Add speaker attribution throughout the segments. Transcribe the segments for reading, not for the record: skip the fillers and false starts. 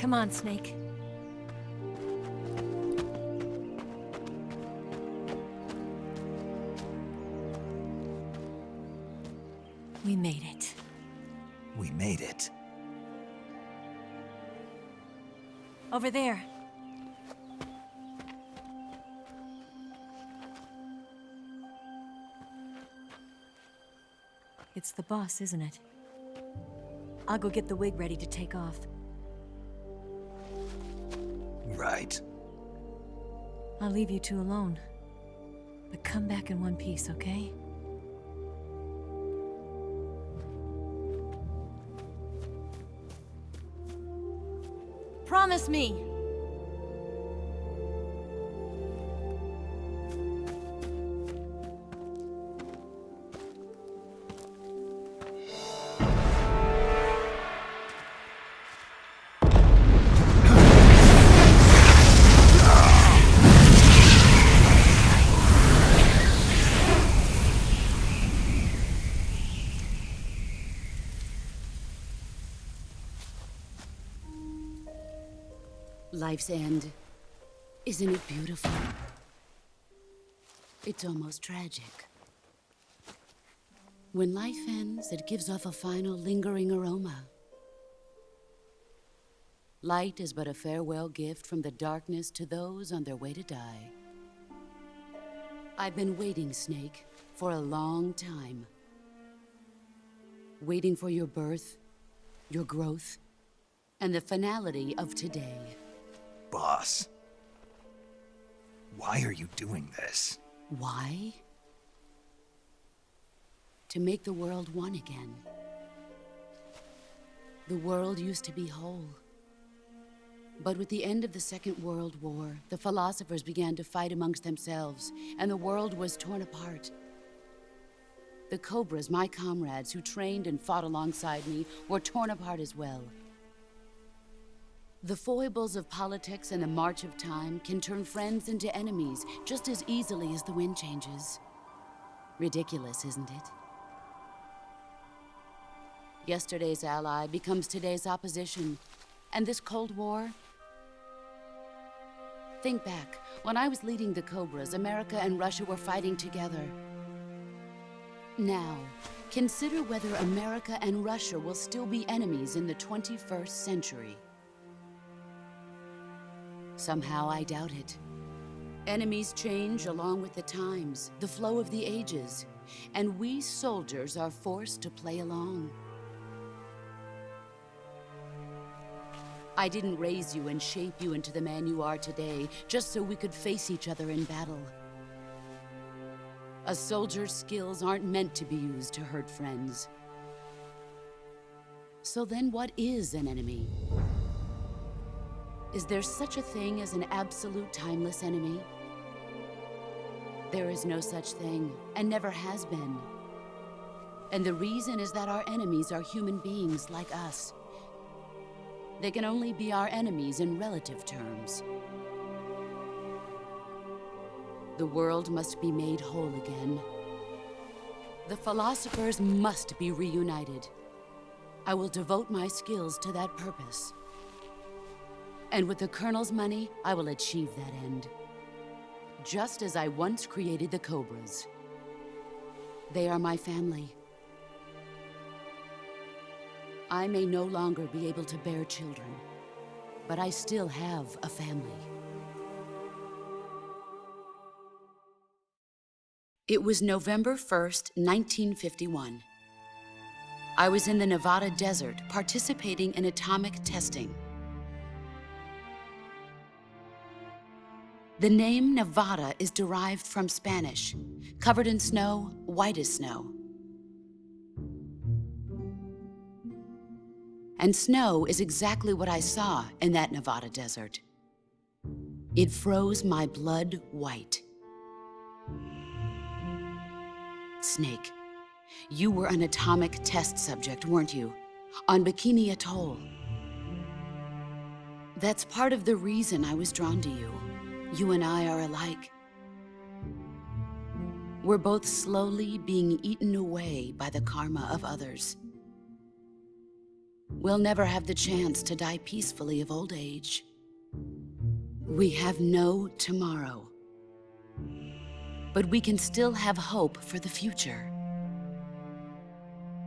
Speaker 1: Come on, Snake. We made it.
Speaker 2: We made it.
Speaker 1: Over there. It's the boss, isn't it? I'll go get the wig ready to take off.
Speaker 2: Right.
Speaker 1: I'll leave you two alone. But come back in one piece, okay? Promise me!
Speaker 3: Life's end. Isn't it beautiful? It's almost tragic. When life ends, it gives off a final lingering aroma. Light is but a farewell gift from the darkness to those on their way to die. I've been waiting, Snake, for a long time. Waiting for your birth, your growth, and the finality of today.
Speaker 2: Boss. Why are you doing this?
Speaker 3: Why? To make the world one again. The world used to be whole. But with the end of the Second World War, the philosophers began to fight amongst themselves, and the world was torn apart. The Cobras, my comrades who trained and fought alongside me, were torn apart as well. The foibles of politics and the march of time can turn friends into enemies just as easily as the wind changes. Ridiculous, isn't it? Yesterday's ally becomes today's opposition. And this Cold War? Think back. When I was leading the Cobras, America and Russia were fighting together. Now, consider whether America and Russia will still be enemies in the 21st century. Somehow I doubt it. Enemies change along with the times, the flow of the ages, and we soldiers are forced to play along. I didn't raise you and shape you into the man you are today just so we could face each other in battle. A soldier's skills aren't meant to be used to hurt friends. So then what is an enemy? Is there such a thing as an absolute timeless enemy? There is no such thing, and never has been. And the reason is that our enemies are human beings like us. They can only be our enemies in relative terms. The world must be made whole again. The philosophers must be reunited. I will devote my skills to that purpose. And with the Colonel's money, I will achieve that end. Just as I once created the Cobras. They are my family. I may no longer be able to bear children, but I still have a family. It was November 1st, 1951. I was in the Nevada desert participating in atomic testing. The name Nevada is derived from Spanish, covered in snow, white as snow. And snow is exactly what I saw in that Nevada desert. It froze my blood white. Snake, you were an atomic test subject, weren't you? On Bikini Atoll. That's part of the reason I was drawn to you. You and I are alike. We're both slowly being eaten away by the karma of others. we'll never have the chance to die peacefully of old age. We have no tomorrow. But we can still have hope for the future.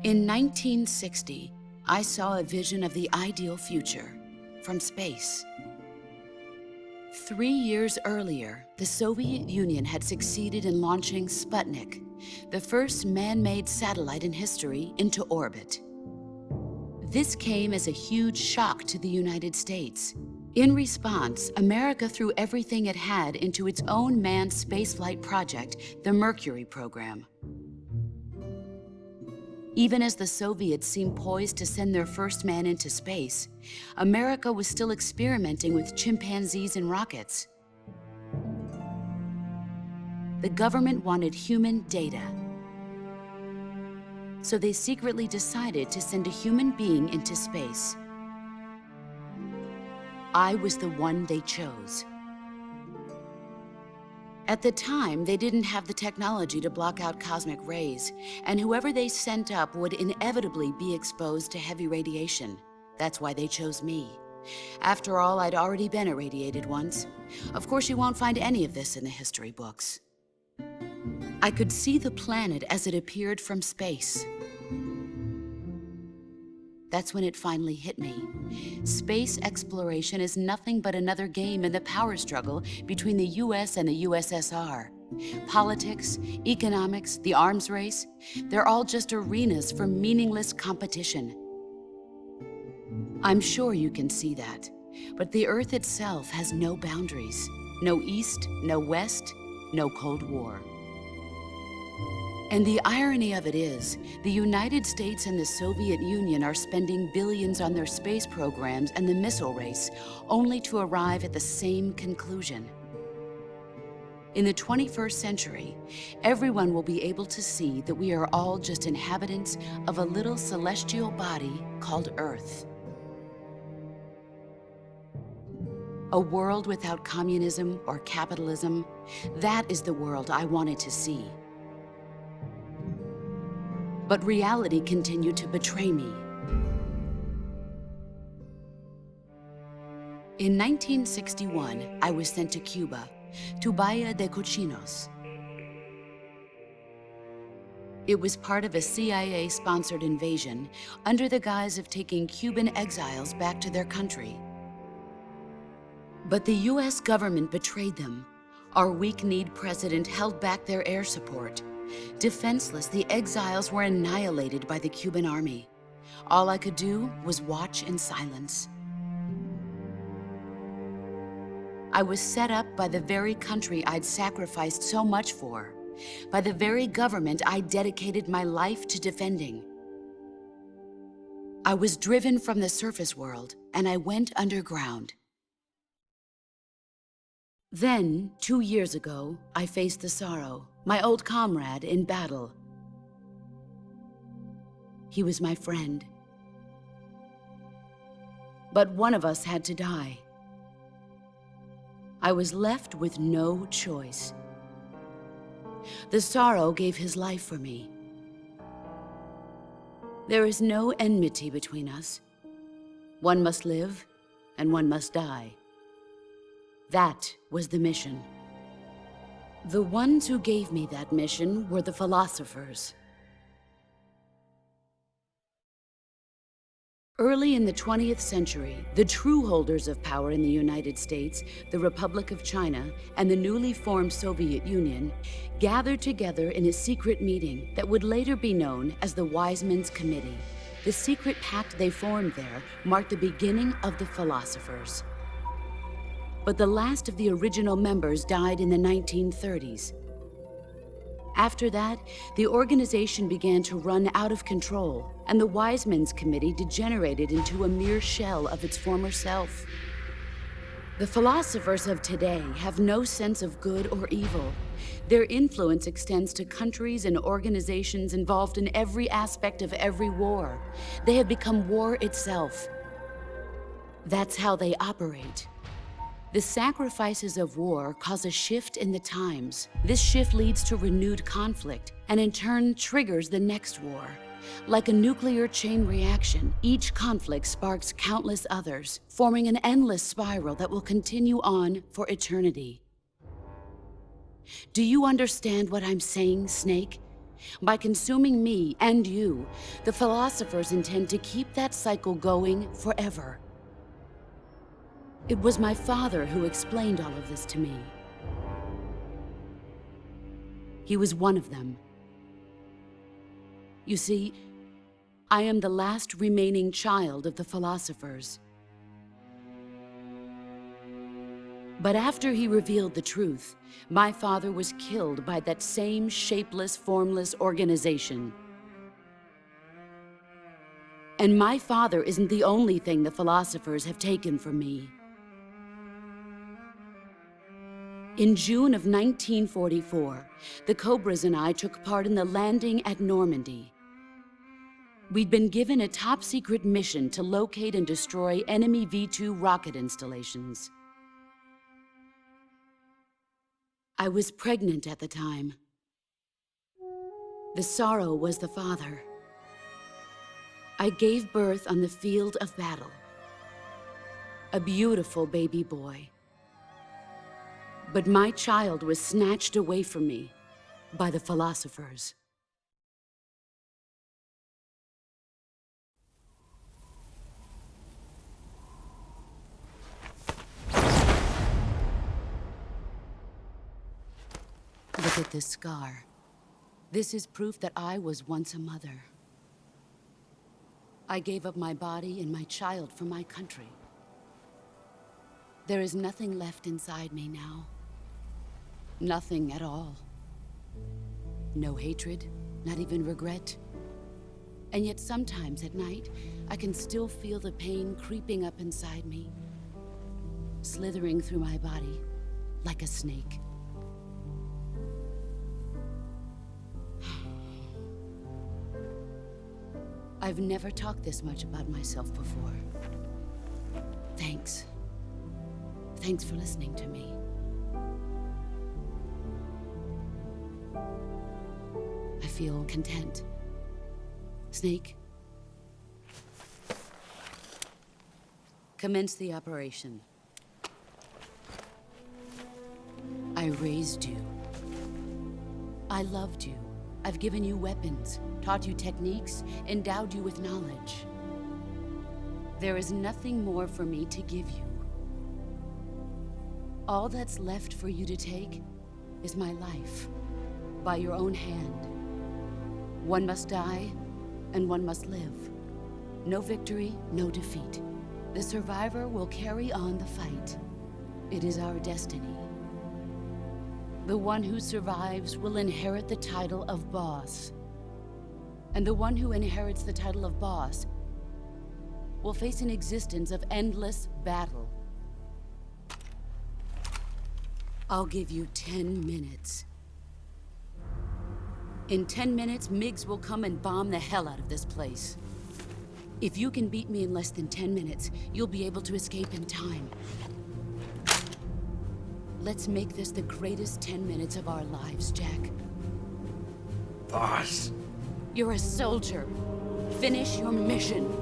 Speaker 3: In 1960, I saw a vision of the ideal future from space. 3 years earlier, the Soviet Union had succeeded in launching Sputnik, the first man-made satellite in history, into orbit. This came as a huge shock to the United States. In response, America threw everything it had into its own manned spaceflight project, the Mercury program. Even as the Soviets seemed poised to send their first man into space, America was still experimenting with chimpanzees and rockets. The government wanted human data, so they secretly decided to send a human being into space. I was the one they chose. At the time, they didn't have the technology to block out cosmic rays, and whoever they sent up would inevitably be exposed to heavy radiation. That's why they chose me. After all, I'd already been irradiated once. Of course, you won't find any of this in the history books. I could see the planet as it appeared from space. That's when it finally hit me. Space exploration is nothing but another game in the power struggle between the US and the USSR. Politics, economics, the arms race, they're all just arenas for meaningless competition. I'm sure you can see that, but the Earth itself has no boundaries. No East, no West, no Cold War. And the irony of it is, the United States and the Soviet Union are spending billions on their space programs and the missile race, only to arrive at the same conclusion. In the 21st century, everyone will be able to see that we are all just inhabitants of a little celestial body called Earth. A world without communism or capitalism, that is the world I wanted to see. But reality continued to betray me. In 1961, I was sent to Cuba, to Bahia de Cochinos. It was part of a CIA-sponsored invasion under the guise of taking Cuban exiles back to their country. But the US government betrayed them. Our weak-kneed president held back their air support. Defenseless, the exiles were annihilated by the Cuban army. All I could do was watch in silence. I was set up by the very country I'd sacrificed so much for, by the very government I dedicated my life to defending. I was driven from the surface world, and I went underground. Then, 2 years ago, I faced the sorrow, my old comrade in battle. He was my friend. But one of us had to die. I was left with no choice. The sorrow gave his life for me. There is no enmity between us. One must live, and one must die. That was the mission. The ones who gave me that mission were the philosophers. Early in the 20th century, the true holders of power in the United States, the Republic of China, and the newly formed Soviet Union gathered together in a secret meeting that would later be known as the Wise Men's Committee. The secret pact they formed there marked the beginning of the philosophers. But the last of the original members died in the 1930s. After that, the organization began to run out of control, and the Wise Men's Committee degenerated into a mere shell of its former self. The philosophers of today have no sense of good or evil. Their influence extends to countries and organizations involved in every aspect of every war. They have become war itself. That's how they operate. The sacrifices of war cause a shift in the times. This shift leads to renewed conflict, and in turn triggers the next war. Like a nuclear chain reaction, each conflict sparks countless others, forming an endless spiral that will continue on for eternity. Do you understand what I'm saying, Snake? By consuming me and you, the philosophers intend to keep that cycle going forever. It was my father who explained all of this to me. He was one of them. You see, I am the last remaining child of the philosophers. But after he revealed the truth, my father was killed by that same shapeless, formless organization. And my father isn't the only thing the philosophers have taken from me. In June of 1944, the Cobras and I took part in the landing at Normandy. We'd been given a top-secret mission to locate and destroy enemy V-2 rocket installations. I was pregnant at the time. The sorrow was the father. I gave birth on the field of battle. A beautiful baby boy. But my child was snatched away from me by the philosophers. Look at this scar. This is proof that I was once a mother. I gave up my body and my child for my country. There is nothing left inside me now. Nothing at all. No hatred, not even regret. And yet sometimes at night, I can still feel the pain creeping up inside me, slithering through my body like a snake. I've never talked this much about myself before. Thanks. Thanks for listening to me. I feel content. Snake? Commence the operation. I raised you. I loved you. I've given you weapons, taught you techniques, endowed you with knowledge. There is nothing more for me to give you. All that's left for you to take is my life, by your own hand. One must die, and one must live. No victory, no defeat. The survivor will carry on the fight. It is our destiny. The one who survives will inherit the title of boss. And the one who inherits the title of boss will face an existence of endless battle. I'll give you 10 minutes. In 10 minutes, MiGs will come and bomb the hell out of this place. If you can beat me in less than 10 minutes, you'll be able to escape in time. Let's make this the greatest 10 minutes of our lives, Jack.
Speaker 2: Boss.
Speaker 3: You're a soldier. Finish your mission.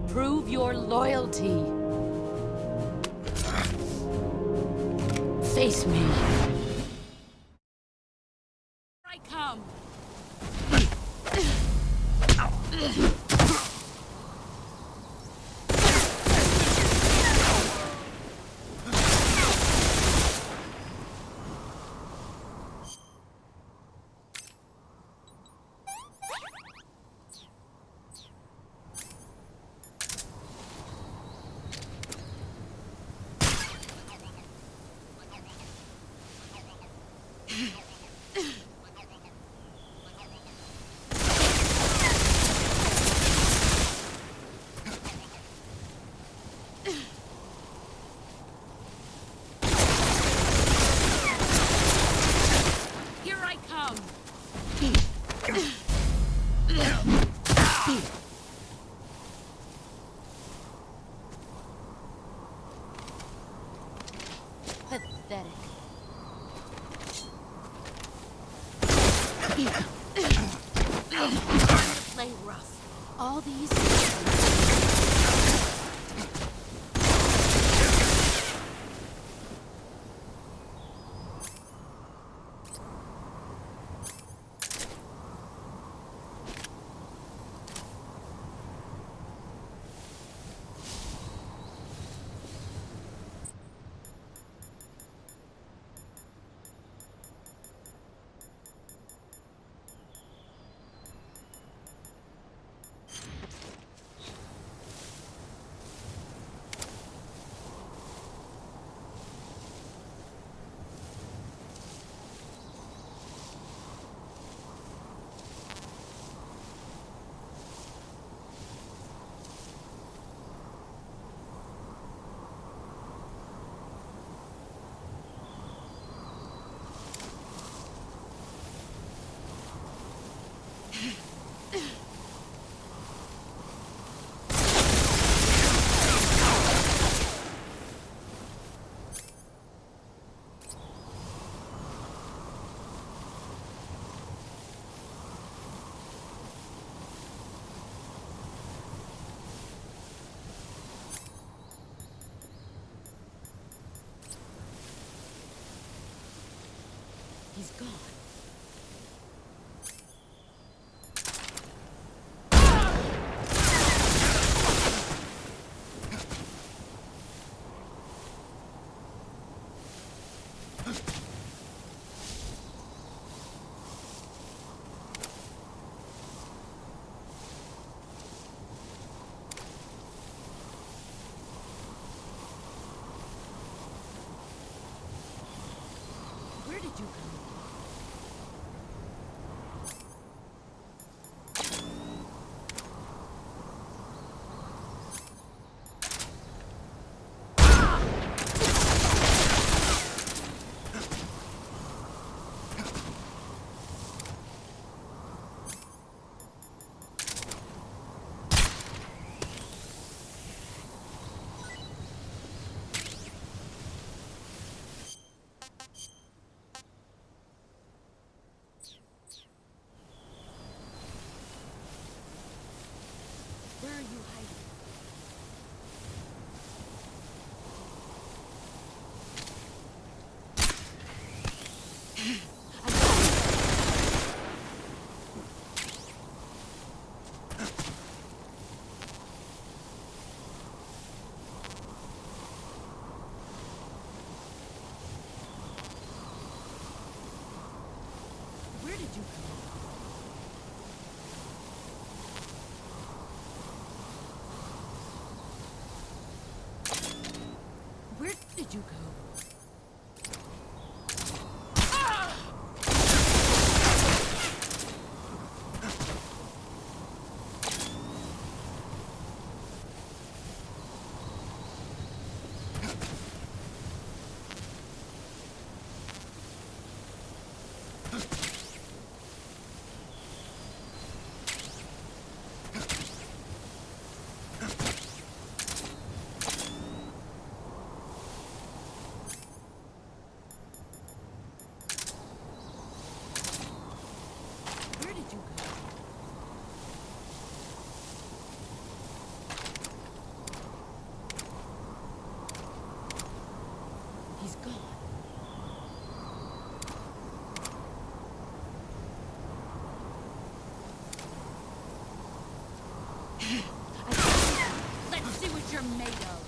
Speaker 3: Prove your loyalty. Face me. I come. Pathetic. play rough. All these... He's gone. Where did you come? Where are you hiding? Where did you come? Where did you go? Where did you go? He's gone. Let's see what you're made of.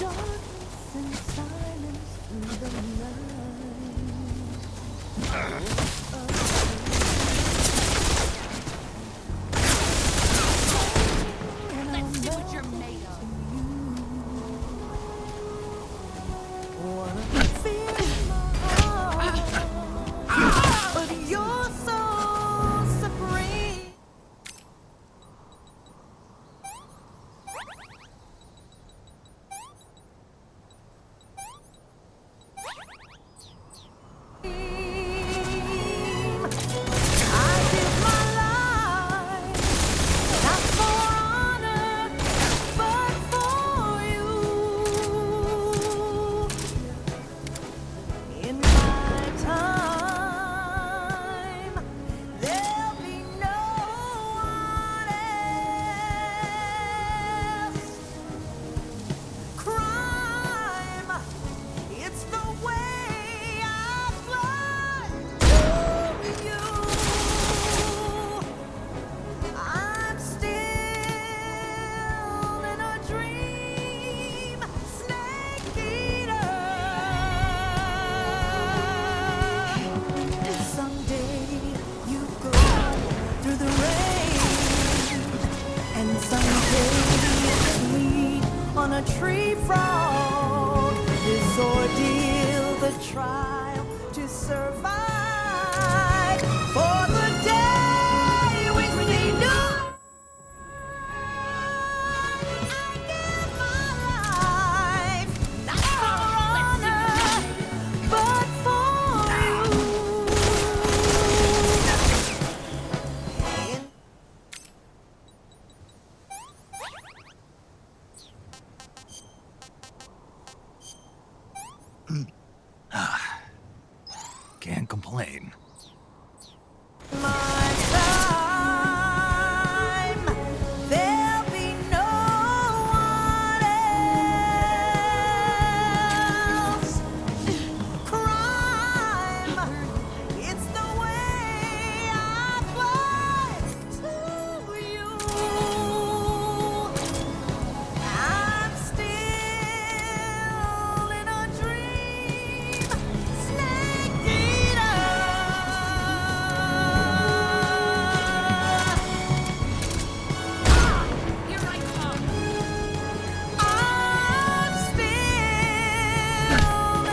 Speaker 4: darkness and silence through the
Speaker 3: Let's see what you're made of.
Speaker 4: wanna feel my heart, but you're so supreme. I give my life, not for honor, but for you. In my time, there'll be no one else. Crime, it's the way I fly to you. I'm still in a dream, snake eater. Someday you go through the rain, and someday you sleep on a tree frog. This ordeal, the trial to survive for the day we see new. I give my life, not for honor, but for you.
Speaker 2: Can't complain.
Speaker 4: My time, there'll be no one else. Crime, it's the way I fly to you. I'm still in a dream, snake eater.
Speaker 3: Here I come.
Speaker 4: I'm still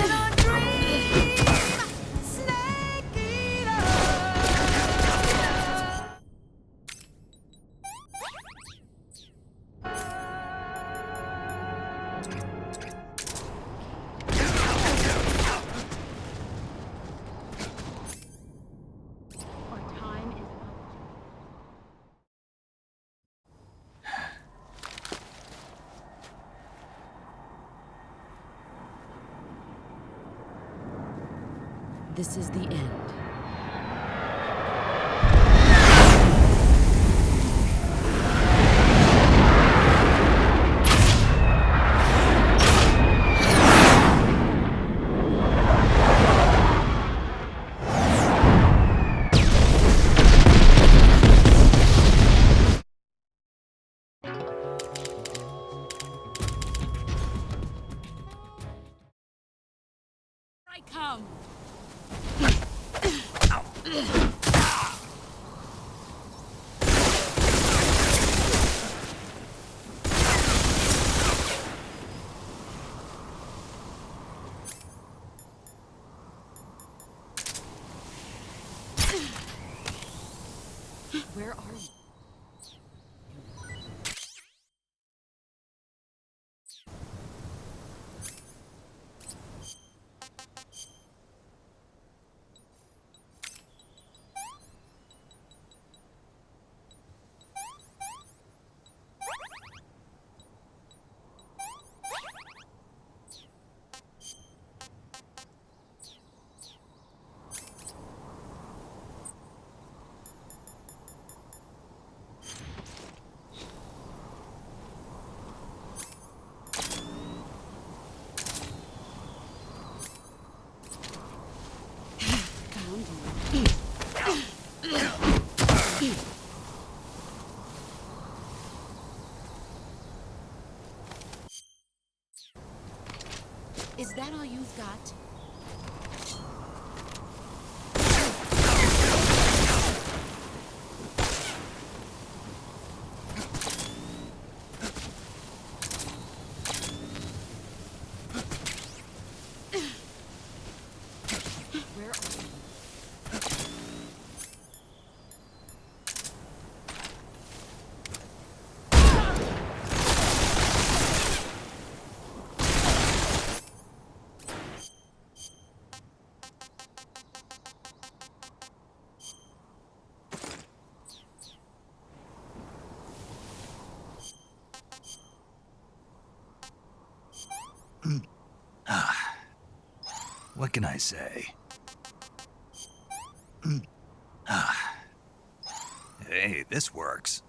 Speaker 4: in a dream, snake eater.
Speaker 3: Our time is up. This is the end. I come. Where are you? Is that all you've got? Where are you?
Speaker 2: What can I say? Hey, this works.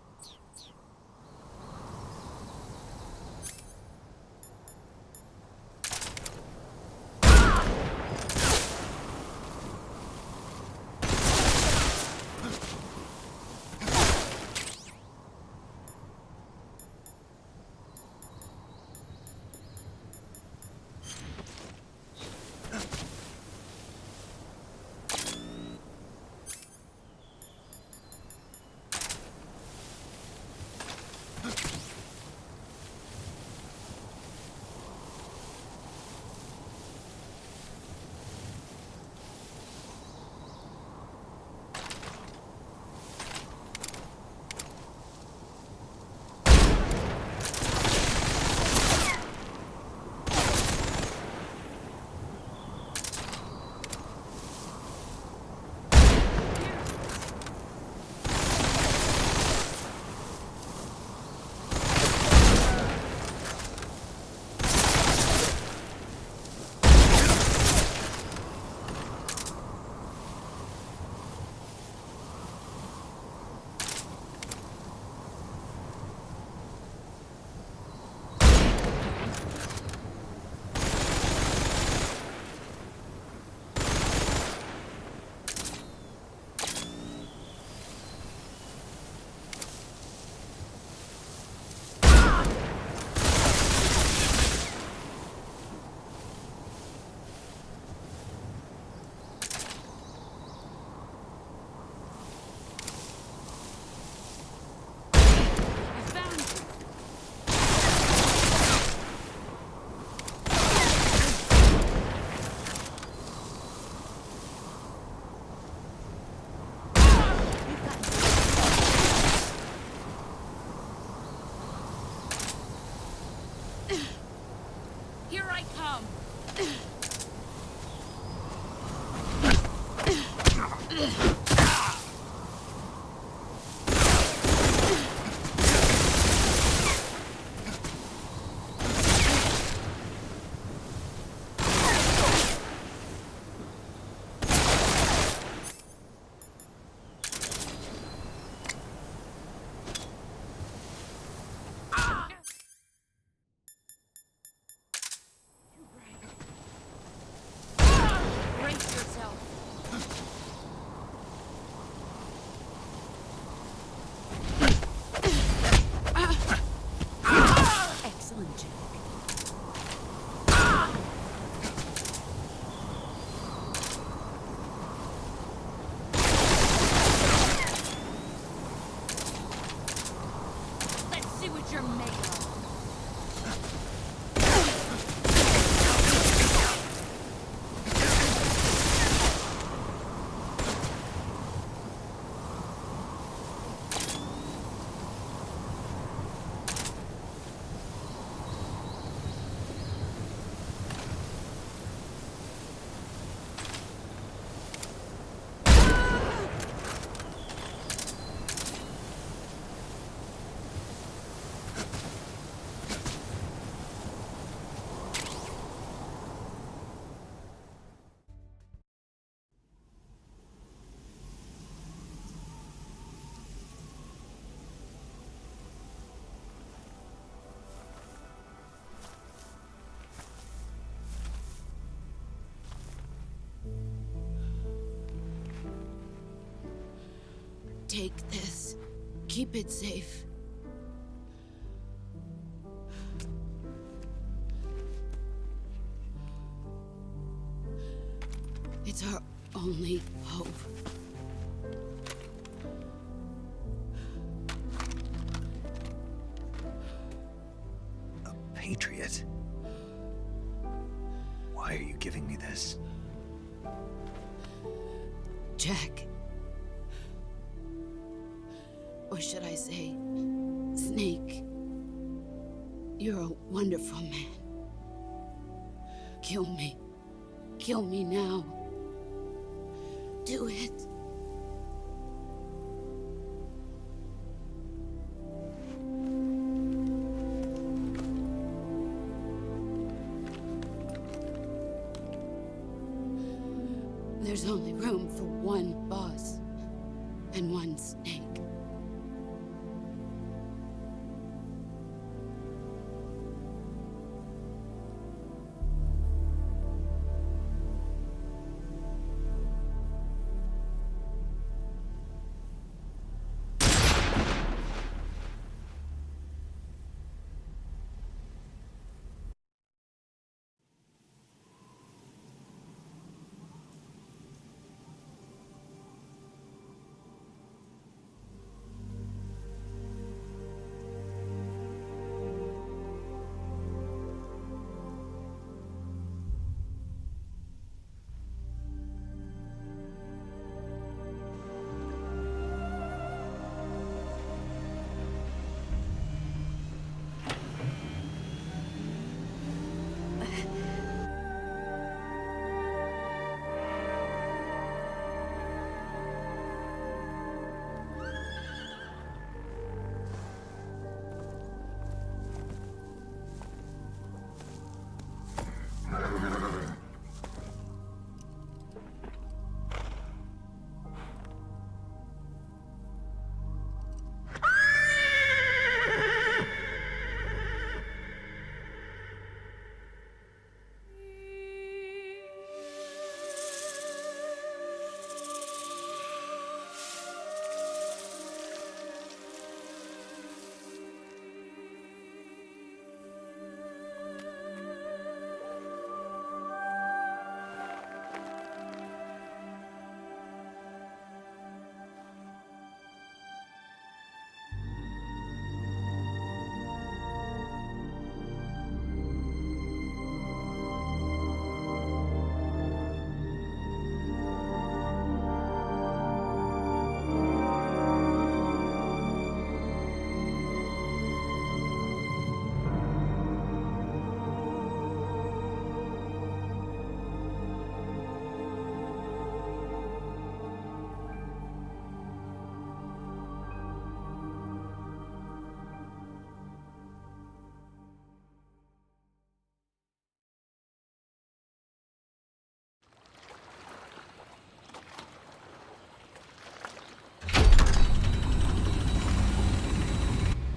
Speaker 3: Here I come! Brace yourself! Excellent, Jack. Let's see what you're made of. Take this. Keep it safe. It's our only hope.
Speaker 2: A patriot? Why are you giving me this?
Speaker 3: Jack. Or should I say, Snake. You're a wonderful man. Kill me. Kill me now. Do it. There's only room for one boss and one snake.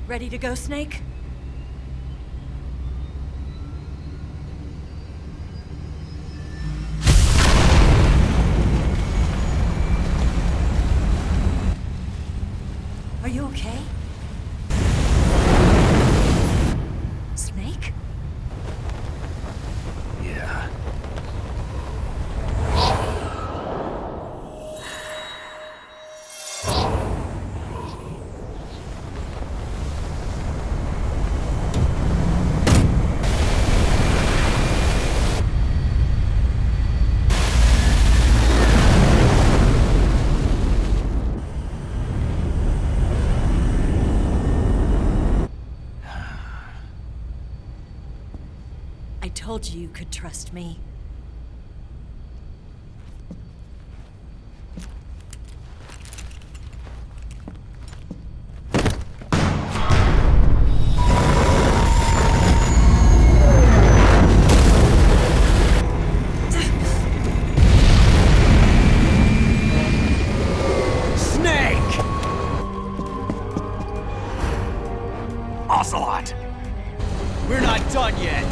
Speaker 1: Ready to go, Snake? Are you okay? Snake?
Speaker 2: Yeah.
Speaker 1: I told you you could trust me.
Speaker 2: Snake! Ocelot!
Speaker 5: We're not done yet!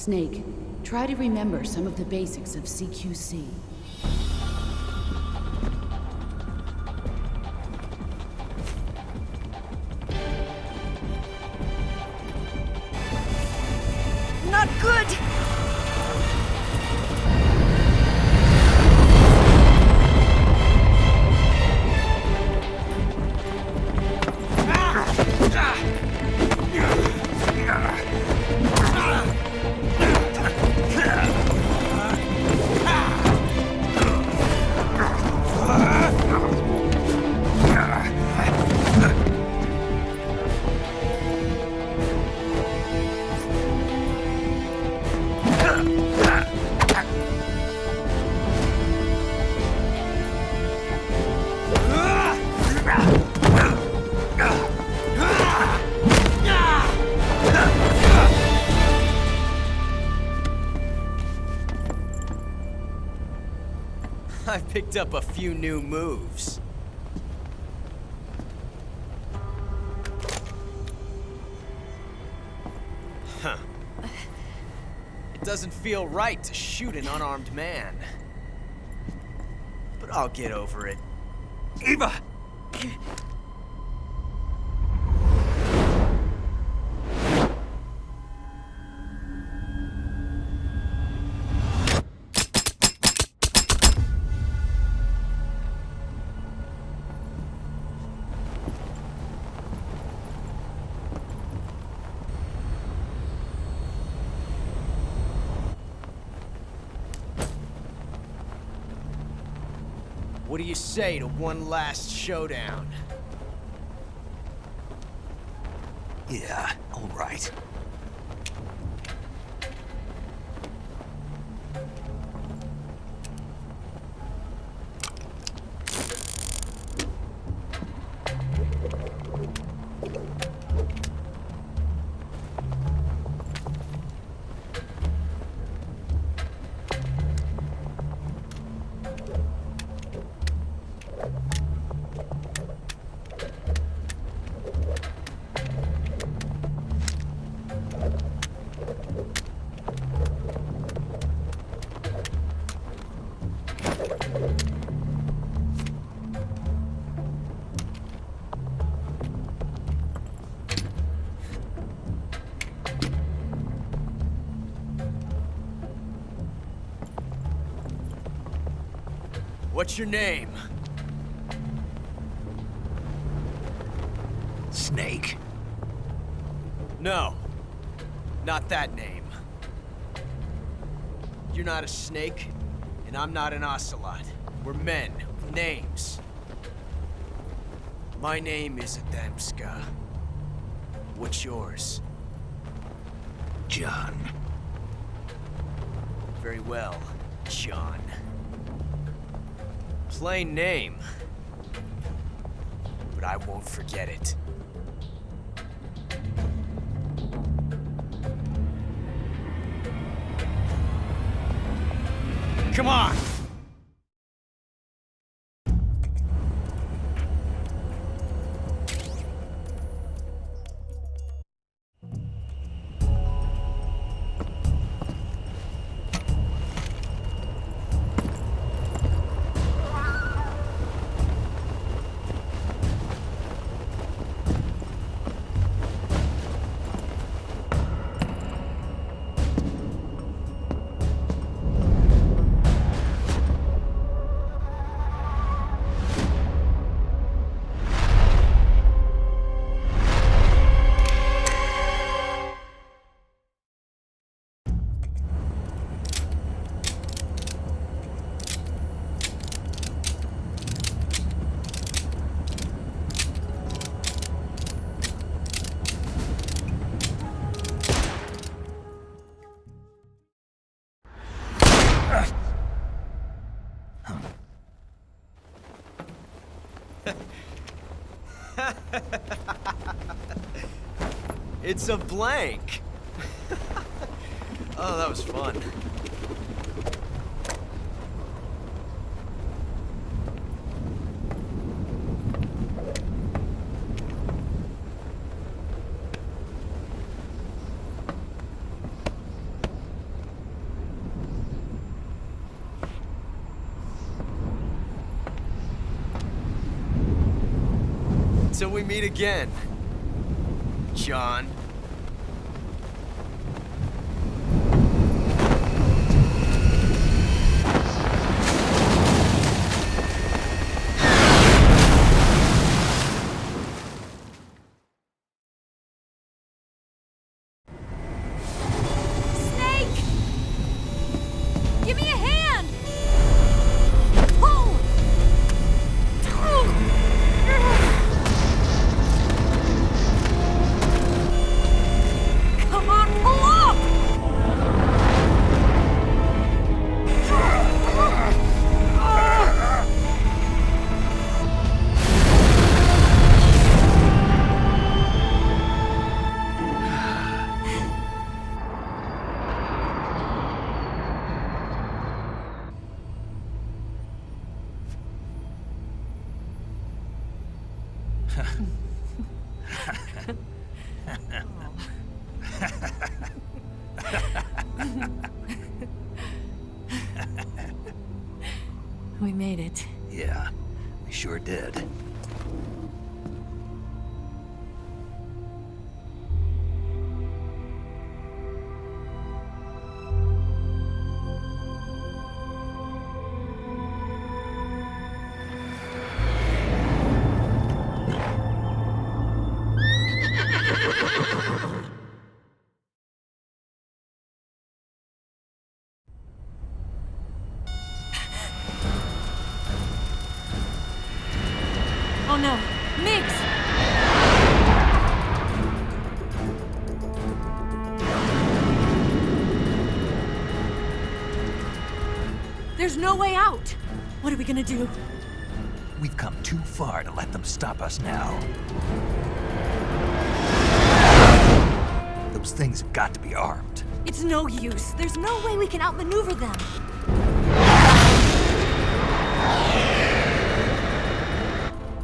Speaker 3: Snake, try to remember some of the basics of CQC.
Speaker 4: Not good!
Speaker 5: I've picked up a few new moves. Huh. It doesn't feel right to shoot an unarmed man. But I'll get over it.
Speaker 2: Eva!
Speaker 5: What do you say to one last showdown?
Speaker 2: Yeah, all right.
Speaker 5: What's your name?
Speaker 2: Snake.
Speaker 5: No. Not that name. You're not a snake, and I'm not an ocelot. We're men with names. My name is Adamska. What's yours?
Speaker 2: John.
Speaker 5: Very well, John. Plain name. But I won't forget it. Come on! It's a blank. Oh, that was fun. Until we meet again, John.
Speaker 1: Snake! Give me a hand! Pull! Come on, pull up! We made it.
Speaker 2: Yeah, we sure did.
Speaker 1: Oh no, Miggs! There's no way out! What are we gonna do?
Speaker 2: We've come too far to let them stop us now. Those things have got to be armed.
Speaker 1: It's no use. There's no way we can outmaneuver them.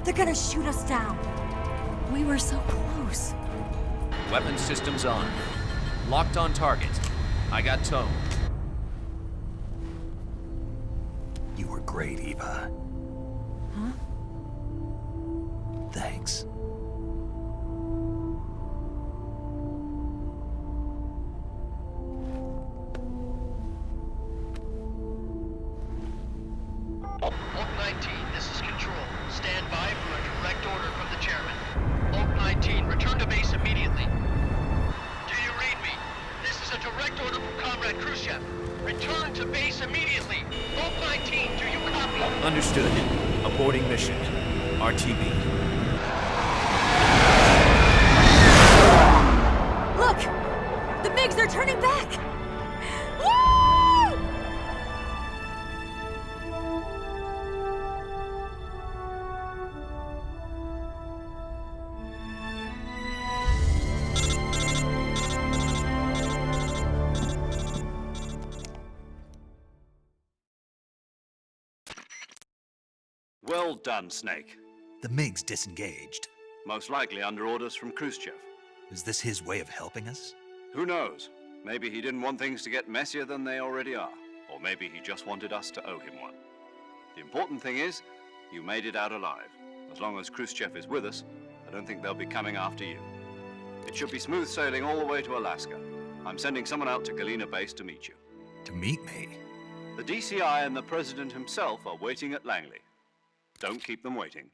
Speaker 1: They're gonna shoot us down. We were so close.
Speaker 6: Weapon systems on. Locked on target. I got tone.
Speaker 2: You were great, Eva.
Speaker 1: Huh?
Speaker 2: Thanks.
Speaker 7: Oak 19, this is Control. Stand by for a direct order from the chairman. Oak 19, return to base immediately. Do you read me? This is a direct order from Comrade Khrushchev. Return to base immediately. Oak 19, do you copy?
Speaker 6: Understood. Aborting mission. RTB.
Speaker 1: Look! The MiGs are turning back! Woo!
Speaker 8: Well done, Snake.
Speaker 2: The MiGs disengaged.
Speaker 8: Most likely under orders from Khrushchev.
Speaker 2: Is this his way of helping us?
Speaker 8: Who knows? Maybe he didn't want things to get messier than they already are. Or maybe he just wanted us to owe him one. The important thing is, you made it out alive. As long as Khrushchev is with us, I don't think they'll be coming after you. It should be smooth sailing all the way to Alaska. I'm sending someone out to Galena Base to meet you.
Speaker 2: To meet me?
Speaker 8: The DCI and the President himself are waiting at Langley. Don't keep them waiting.